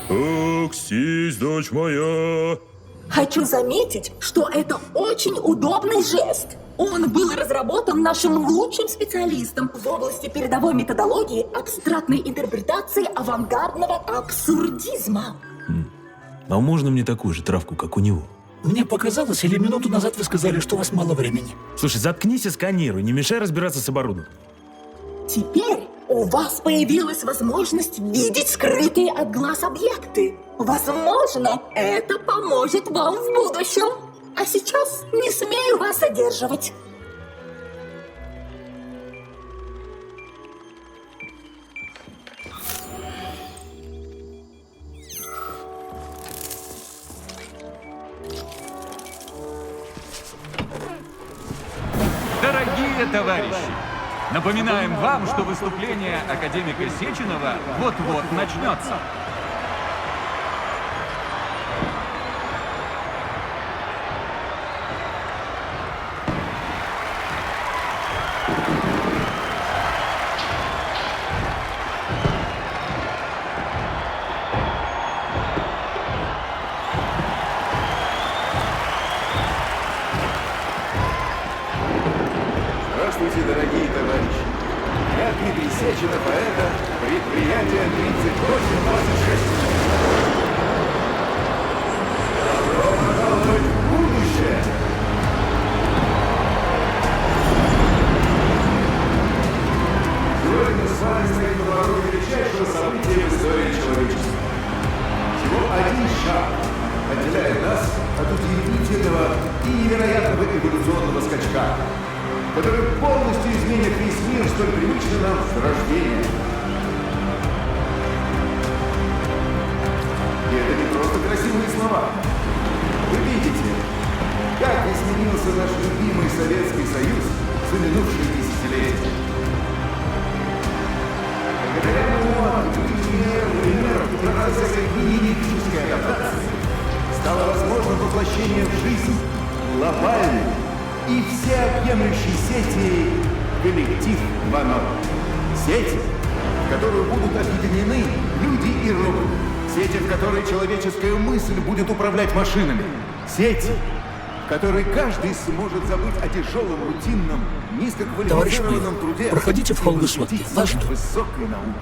Оксись, дочь моя. Хочу заметить, что это очень удобный жест. Он был разработан нашим лучшим специалистом в области передовой методологии абстрактной интерпретации авангардного абсурдизма. А можно мне такую же травку, как у него? Мне показалось, или минуту назад вы сказали, что у вас мало времени. Слушай, заткнись и сканируй, не мешай разбираться с оборудованием. Теперь у вас появилась возможность видеть скрытые от глаз объекты. Возможно, это поможет вам в будущем. А сейчас не смею вас задерживать. Дорогие товарищи, напоминаем вам, что выступление академика Сеченова вот-вот начнется. Здравствуйте, дорогие товарищи! Я Дмитрий Сеченов, а это предприятие 3826. Добро пожаловать в будущее! Сегодня с вами стоит на дороге величайшего события в истории человечества. Всего один шаг отделяет нас от удивительного и невероятного эволюционного скачка, который полностью изменит весь мир, столь привычный нам с рождения. И это не просто красивые слова. Вы видите, как изменился наш любимый Советский Союз за минувшие десятилетия. Благодаря моему примеру процесса генетической адаптации стало возможно воплощение в жизнь глобальной и всеобъемлющей сети «Коллектив 2.0». Сети, в которую будут объединены люди и роботы. Сети, в которой человеческая мысль будет управлять машинами. Сети, в которой каждый сможет забыть о тяжелом, рутинном, низкоквалифицированном труде. Проходите в холл высотки. Вас ждут. Высокой науки.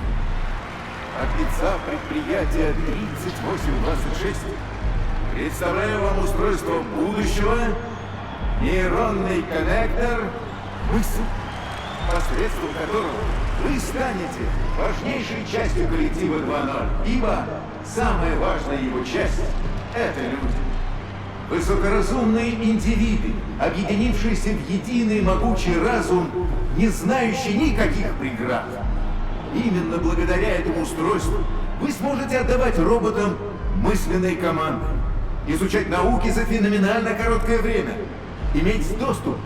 От лица предприятия 3826 представляю вам устройство будущего. Нейронный коннектор – мысль, посредством которого вы станете важнейшей частью коллектива 2.0, ибо самая важная его часть – это люди. Высокоразумные индивиды, объединившиеся в единый могучий разум, не знающий никаких преград. Именно благодаря этому устройству вы сможете отдавать роботам мысленные команды, изучать науки за феноменально короткое время, иметь доступ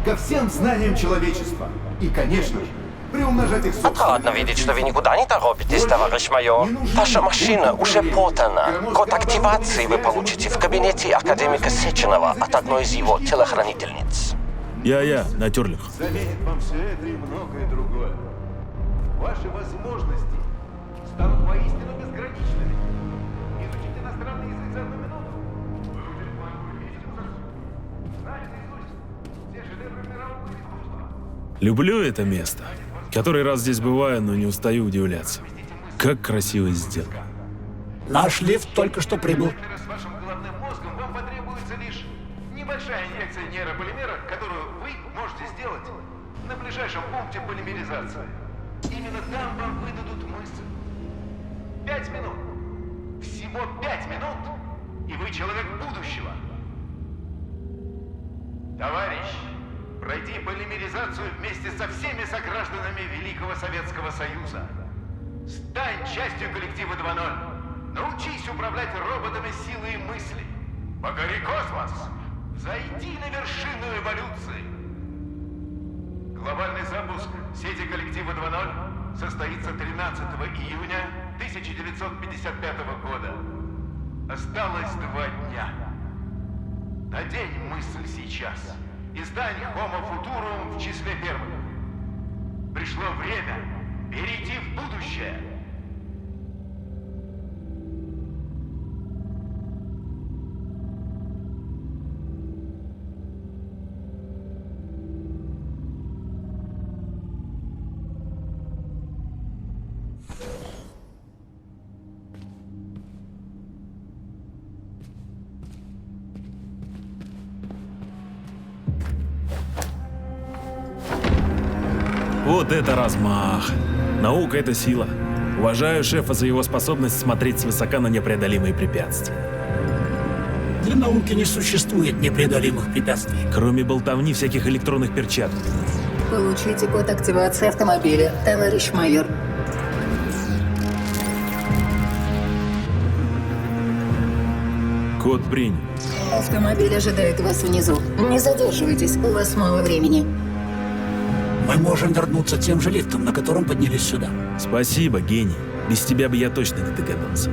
ко всем знаниям человечества и, конечно же, приумножать их собственные... Отрадно видеть, что вы никуда не торопитесь, товарищ майор. Ваша машина уже подана. Код активации вы получите в кабинете академика Сеченова от одной из его телохранительниц. Я, натерлих. Заменит вам все это и многое другое. Ваши возможности станут воистину безграничными. Изучить иностранный язык за 1 минуту. Люблю это место. Который раз здесь бываю, но не устаю удивляться. Как красиво сделано. Наш лифт только что прибыл. С вашим головным мозгом вам потребуется лишь небольшая инъекция нейрополимера, которую вы можете сделать на ближайшем пункте полимеризации. Именно там вам выдадут мысль. 5 минут. Всего 5 минут, и вы человек будущего. Товарищ, пройди полимеризацию вместе со всеми согражданами Великого Советского Союза. Стань частью коллектива 2.0. Научись управлять роботами силой мысли. Покори космос. Зайди на вершину эволюции. Глобальный запуск сети коллектива 2.0 состоится 13 июня 1955 года. Осталось 2 дня. Надень мысль сейчас и стань Homo Futurum в числе первых. Пришло время перейти в будущее. Вот это размах. Наука — это сила. Уважаю шефа за его способность смотреть свысока на непреодолимые препятствия. Для науки не существует непреодолимых препятствий. Кроме болтовни всяких электронных перчаток. Получите код активации автомобиля, товарищ майор. Код принят. Автомобиль ожидает вас внизу. Не задерживайтесь, у вас мало времени. Мы можем вернуться тем же лифтом, на котором поднялись сюда. Спасибо, гений. Без тебя бы я точно не догадался.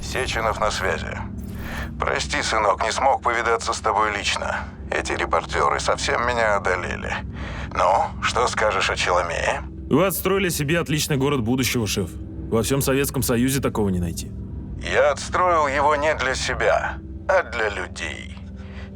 Сеченов на связи. Прости, сынок, не смог повидаться с тобой лично. Эти репортеры совсем меня одолели. Ну, что скажешь о Челомее? Вы отстроили себе отличный город будущего, шеф. Во всем Советском Союзе такого не найти. Я отстроил его не для себя, а для людей.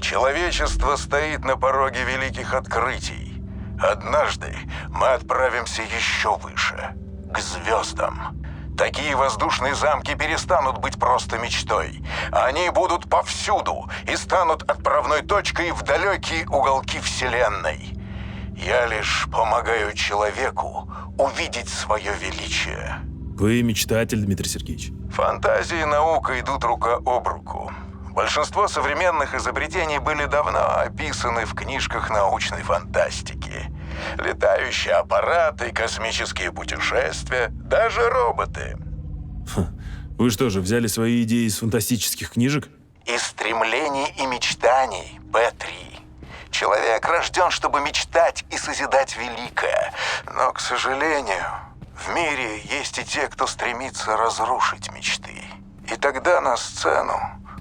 Человечество стоит на пороге великих открытий. Однажды мы отправимся еще выше, к звездам. Такие воздушные замки перестанут быть просто мечтой. Они будут повсюду и станут отправной точкой в далекие уголки Вселенной. Я лишь помогаю человеку увидеть свое величие. Вы мечтатель, Дмитрий Сергеевич. Фантазия и наука идут рука об руку. Большинство современных изобретений были давно описаны в книжках научной фантастики. Летающие аппараты, космические путешествия, даже роботы. Вы что же, взяли свои идеи из фантастических книжек? Из стремлений и мечтаний, П-3. Человек рожден, чтобы мечтать и созидать великое. Но, к сожалению, в мире есть и те, кто стремится разрушить мечты. И тогда на сцену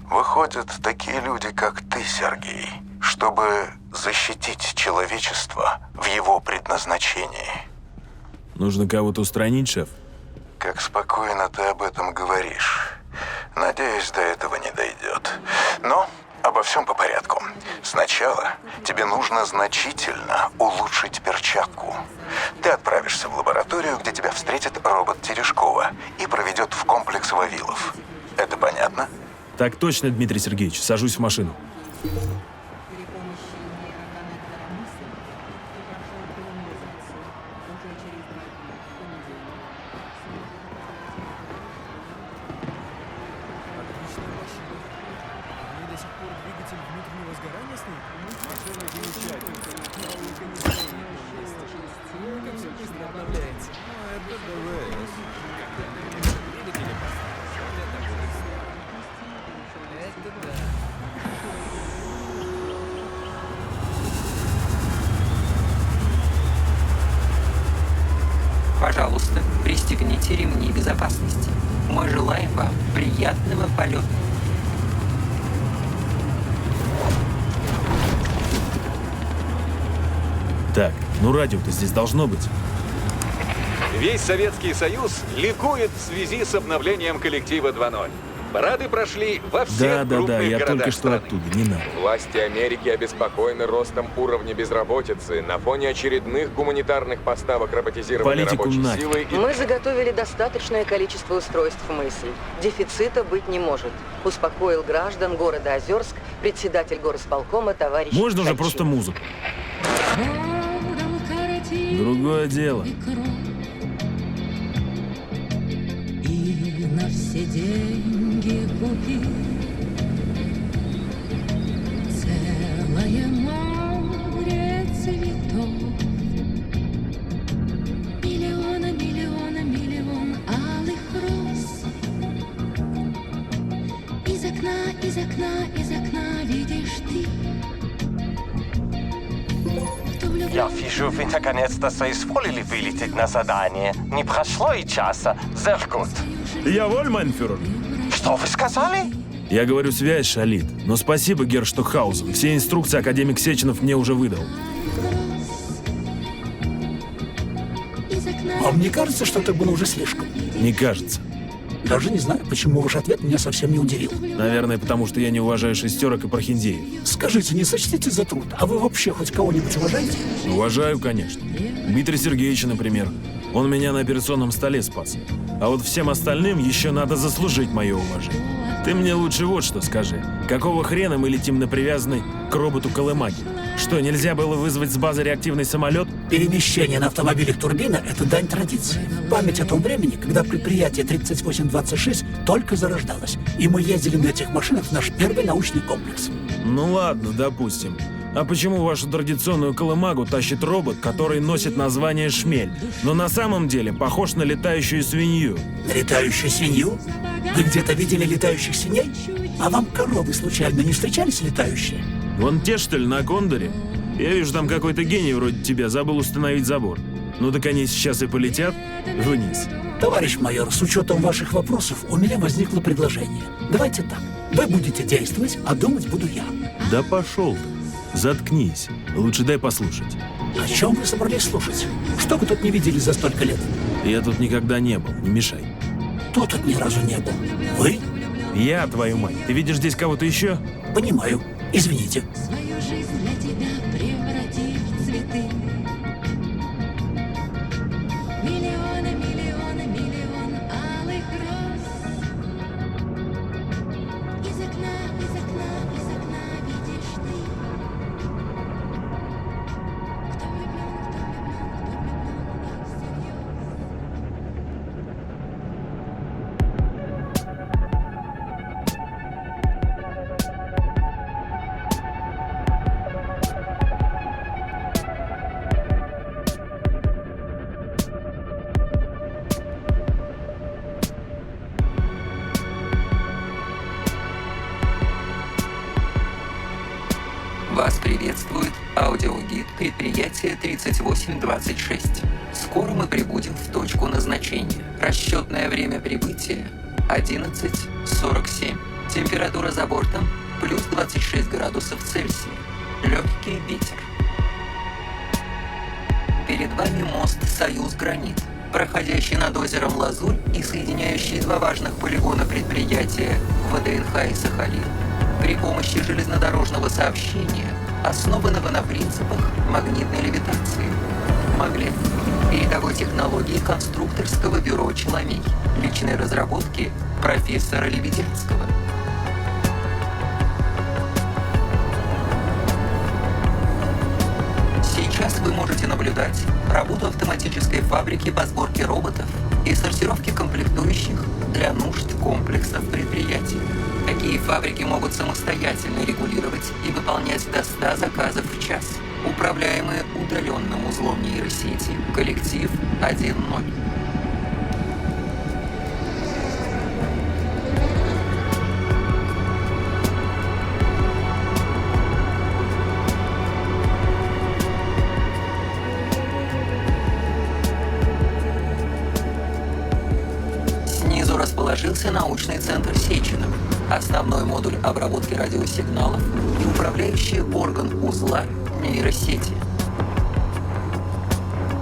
выходят такие люди, как ты, Сергей, чтобы защитить человечество в его предназначении. Нужно кого-то устранить, шеф? Как спокойно ты об этом говоришь. Надеюсь, до этого не дойдет. Но обо всем по порядку. Сначала тебе нужно значительно улучшить перчатку. Ты отправишься в лабораторию, где тебя встретит робот Терешкова и проведет в комплекс Вавилов. Это понятно? Так точно, Дмитрий Сергеевич. Сажусь в машину. Пожалуйста, пристегните ремни безопасности. Мы желаем вам приятного полета. Так, ну радио-то здесь должно быть. Весь Советский Союз ликует в связи с обновлением коллектива 2.0. Парады прошли во всех крупных Да, я городах только что страны. оттуда, не надо. Власти Америки обеспокоены ростом уровня безработицы на фоне очередных гуманитарных поставок роботизированной Политику рабочей нафиг. силы и... Мы заготовили достаточное количество устройств мысли. Дефицита быть не может. Успокоил граждан города Озерск председатель горосполкома товарищ Можно уже Ткачев. просто музыку? Другое дело. И на все деньги купи целое море цветов. Миллион алых роз Из окна видишь ты. Я вижу, вы наконец-то соизволили вылететь на задание. Не прошло и часа. Sehr gut. Я воль, майнфюрер. Что вы сказали? Я говорю, связь шалит. Но спасибо, герр Штокхаузен. Все инструкции академик Сеченов мне уже выдал. Вам не кажется, что это было уже слишком? Не кажется. Даже не знаю, почему ваш ответ меня совсем не удивил. Наверное, потому что я не уважаю шестерок и прохиндеев. Скажите, не сочтите за труд, а вы вообще хоть кого-нибудь уважаете? Уважаю, конечно. Дмитрия Сергеевича, например. Он меня на операционном столе спас. А вот всем остальным еще надо заслужить мое уважение. Ты мне лучше вот что скажи. Какого хрена мы летим на привязанный к роботу Колымаги? Что, нельзя было вызвать с базы реактивный самолет? Перемещение на автомобилях турбина – это дань традиции. Память о том времени, когда предприятие 3826 только зарождалось. И мы ездили на этих машинах в наш первый научный комплекс. Ну ладно, допустим. А почему вашу традиционную колымагу тащит робот, который носит название «Шмель», но на самом деле похож на летающую свинью? На летающую свинью? Вы где-то видели летающих свиней? А вам коровы случайно не встречались летающие? Вон те, что ли, на Кондоре? Я вижу, там какой-то гений вроде тебя забыл установить забор. Ну так они сейчас и полетят вниз. Товарищ майор, с учетом ваших вопросов у меня возникло предложение. Давайте так. Вы будете действовать, а думать буду я. Да пошел ты. Заткнись. Лучше дай послушать. О чем вы собрались слушать? Что вы тут не видели за столько лет? Я тут никогда не был, не мешай. Кто тут ни разу не был? Вы? Я, твою мать. Ты видишь здесь кого-то еще? Понимаю. Извините. Свою жизнь для тебя превратив в цветы. Миллионы, миллионы, миллион алых роз. Из окна видишь ты. Кто влюблен, Вас приветствует аудиогид предприятия 3826. Скоро мы прибудем в точку назначения. Расчетное время прибытия 11:47. Температура за бортом плюс 26 градусов Цельсия. Легкий ветер. Перед вами мост «Союз-Гранит», проходящий над озером Лазурь и соединяющий два важных полигона предприятия ВДНХ и Сахалин. При помощи железнодорожного сообщения, основанного на принципах магнитной левитации. Маглев. Передовой технологии конструкторского бюро «Челомей». Личной разработки профессора Лебедянского. Сейчас вы можете наблюдать работу автоматической фабрики по сборке роботов и сортировке комплектующих для нужд комплексов предприятий. Такие фабрики могут самостоятельно регулировать и выполнять до 100 заказов в час, управляемые удаленным узлом нейросети. Коллектив 1.0. Снизу расположился научный центр Сеченова, основной модуль обработки радиосигналов и управляющий орган узла нейросети.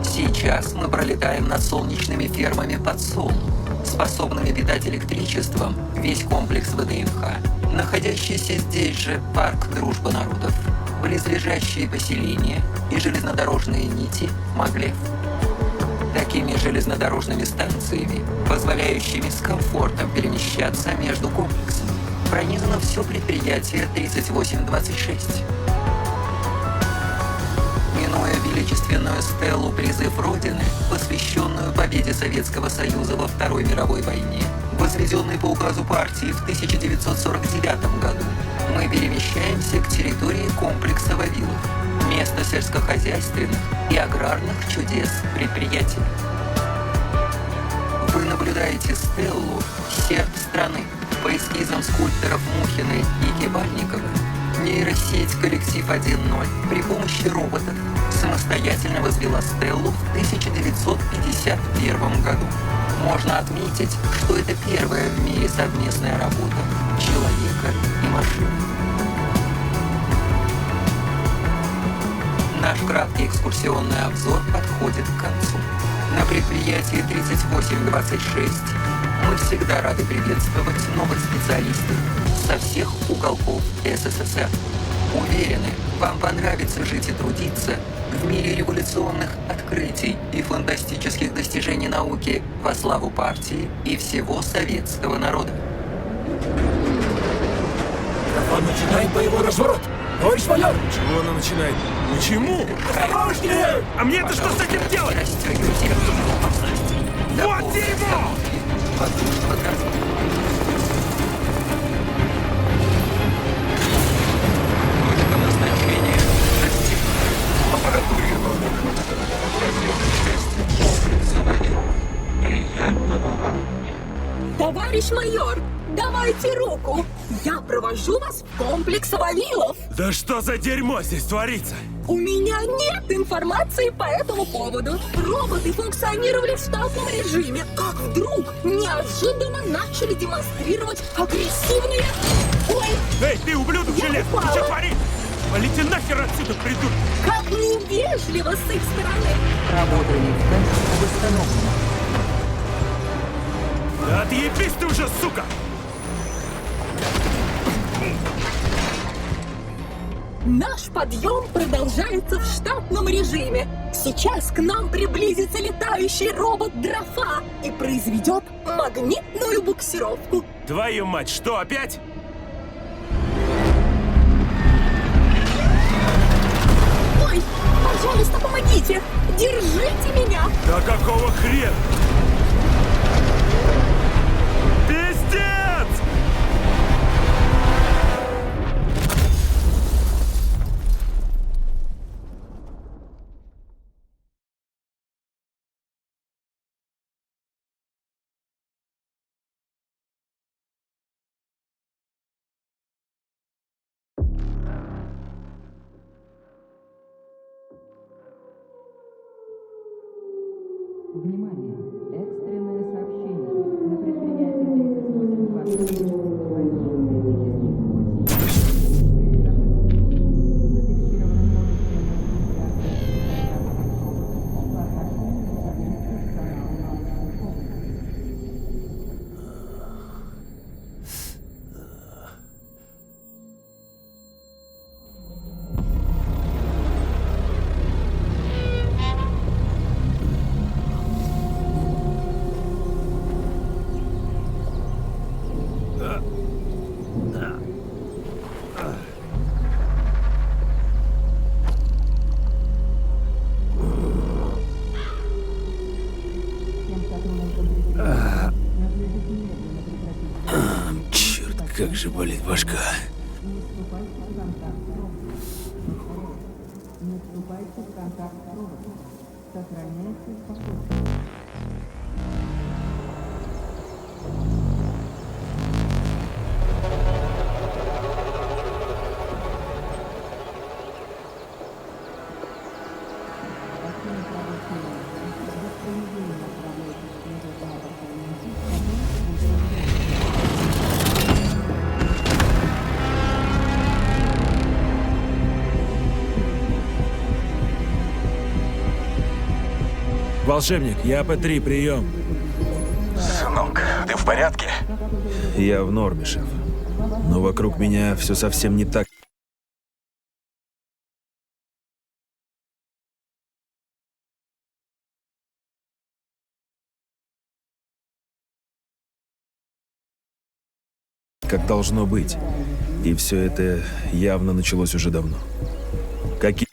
Сейчас мы пролетаем над солнечными фермами под Солну, способными питать электричеством весь комплекс ВДНХ, находящийся здесь же парк Дружба народов, близлежащие поселения и железнодорожные нити Маглев. Такими железнодорожными станциями, позволяющими с комфортом перемещаться между комплексами, пронизано все предприятие 3826. Минуя величественную стелу «Призыв Родины», посвященную победе Советского Союза во Второй мировой войне, возведенной по указу партии в 1949 году, мы перемещаемся к территории комплекса Вавилов, место сельскохозяйственных и аграрных чудес предприятия. Вы наблюдаете стеллу «Серп страны», По эскизам скульпторов Мухиной и Кибальниковой, нейросеть «Коллектив 1.0» при помощи роботов самостоятельно возвела Стеллу в 1951 году. Можно отметить, что это первая в мире совместная работа человека и машины. Наш краткий экскурсионный обзор подходит к концу. На предприятии 3826 мы всегда рады приветствовать новых специалистов со всех уголков СССР. Уверены, вам понравится жить и трудиться в мире революционных открытий и фантастических достижений науки во славу партии и всего советского народа. Он начинает боевой разворот. Товарищ майор! Чего она начинает? Почему? Осторожнее! А мне-то что с этим делать? Расстегивайте опасности. Вот дерьмо! Воздушного транспорта. Точка назначения. Аппаратуре Товарищ майор, давайте руку. Я провожу вас в комплекс Вавилов. Да что за дерьмо здесь творится? У меня нет информации по этому поводу. Роботы функционировали в штатном режиме, как вдруг неожиданно начали демонстрировать агрессивные... Ой, Эй, ты, ублюдок Я железный, ты упала. что творишь? Полети нахер отсюда, придурок! как невежливо с их стороны. Работа лифта восстановлена. Да отъебись ты уже, сука! Наш подъем продолжается в штатном режиме. Сейчас к нам приблизится летающий робот Дрофа и произведет магнитную буксировку. Твою мать, что опять? Ой, пожалуйста, помогите! Держите меня! Да какого хрена? Пиздец! Внимание! Экстренное сообщение. На предприятии 3826 Черт, как же болит башка. Не вступайте в контакт с роботом. Сохраняйте спокойствие. Волшебник, я П3, прием. Сынок, ты в порядке? Я в норме, шеф. Но вокруг меня все совсем не так. Как должно быть. И все это явно началось уже давно. Какие...